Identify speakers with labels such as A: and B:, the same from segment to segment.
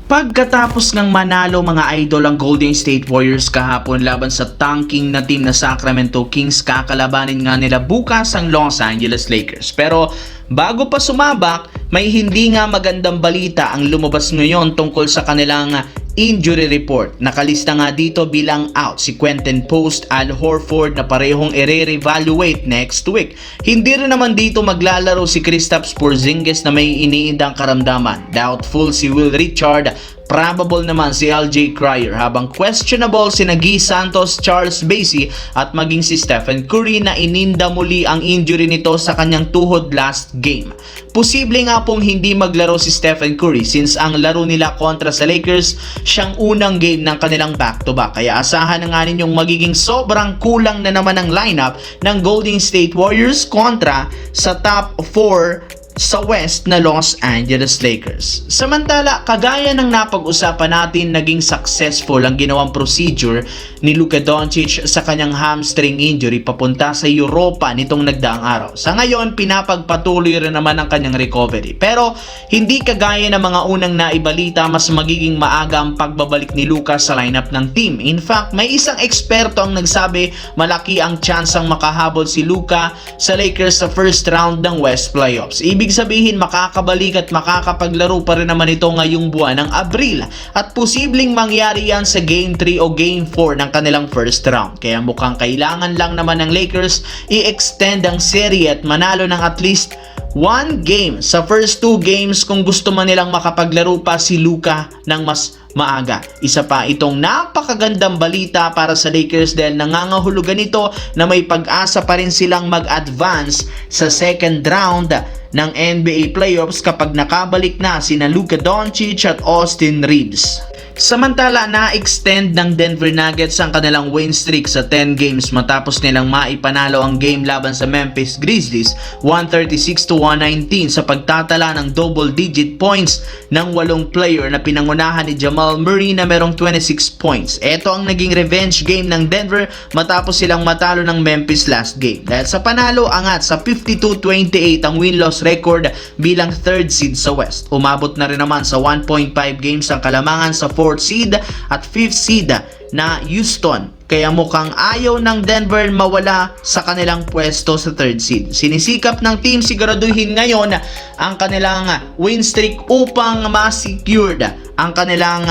A: Pagkatapos ng manalo mga idol ang Golden State Warriors kahapon laban sa tanking na team na Sacramento Kings, kakalabanin nga nila bukas ang Los Angeles Lakers. Pero bago pa sumabak, may hindi nga magandang balita ang lumabas ngayon tungkol sa kanilang injury report. Nakalista nga dito bilang out si Quentin Post, Al Horford na parehong i-re-evaluate next week. Hindi rin naman dito maglalaro si Kristaps Porzingis na may iniindang karamdaman. Doubtful si Will Richard. Probable naman si LJ Cryer, habang questionable si Nagi Santos, Charles Bassey at maging si Stephen Curry na ininda muli ang injury nito sa kanyang tuhod last game. Posible nga pong hindi maglaro si Stephen Curry since ang laro nila kontra sa Lakers siyang unang game ng kanilang back-to-back. Kaya asahan na nga ninyong magiging sobrang kulang na naman ang lineup ng Golden State Warriors kontra sa top 4 sa West na Los Angeles Lakers. Samantala, kagaya ng napag-usapan natin, naging successful ang ginawang procedure ni Luka Doncic sa kanyang hamstring injury papunta sa Europa nitong nagdaang araw. Sa ngayon, pinapagpatuloy rin naman ang kanyang recovery. Pero hindi kagaya ng mga unang naibalita, mas magiging maaga ang pagbabalik ni Luka sa lineup ng team. In fact, may isang eksperto ang nagsabi malaki ang tsansang makahabol si Luka sa Lakers sa first round ng West Playoffs. Ibig sabihin makakabalik at makakapaglaro pa rin naman ito ngayong buwan ng Abril at posibleng mangyari yan sa Game 3 o Game 4 ng kanilang first round. Kaya mukhang kailangan lang naman ng Lakers i-extend ang serye at manalo ng at least one game sa first 2 games kung gusto man nilang makapaglaro pa si Luka ng mas maaga. Isa pa itong napakagandang balita para sa Lakers dahil nangangahulugan ito na may pag-asa pa rin silang mag-advance sa second round ng NBA playoffs kapag nakabalik na sina Luka Doncic at Austin Reeves. Samantala, na-extend ng Denver Nuggets ang kanilang win streak sa 10 games matapos nilang maipanalo ang game laban sa Memphis Grizzlies 136-119 sa pagtatala ng double-digit points ng 8 player na pinangunahan ni Jamal Murray na merong 26 points. Ito ang naging revenge game ng Denver matapos silang matalo ng Memphis last game. Dahil sa panalo, angat sa 52-28 ang win-loss record bilang 3rd seed sa West. Umabot na rin naman sa 1.5 games ang kalamangan sa 4th seed at 5th seed na Houston. Kaya mukhang ayaw ng Denver mawala sa kanilang pwesto sa 3rd seed. Sinisikap ng team siguraduhin ngayon ang kanilang win streak upang ma-secured ang kanilang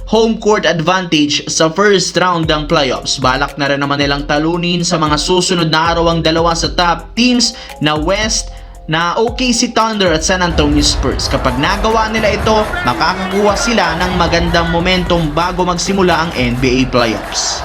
A: home court advantage sa first round ng playoffs. Balak na rin naman nilang talunin sa mga susunod na araw ang dalawa sa top teams na West na OKC Thunder at San Antonio Spurs. Kapag nagawa nila ito, makakakuha sila ng magandang momentum bago magsimula ang NBA playoffs.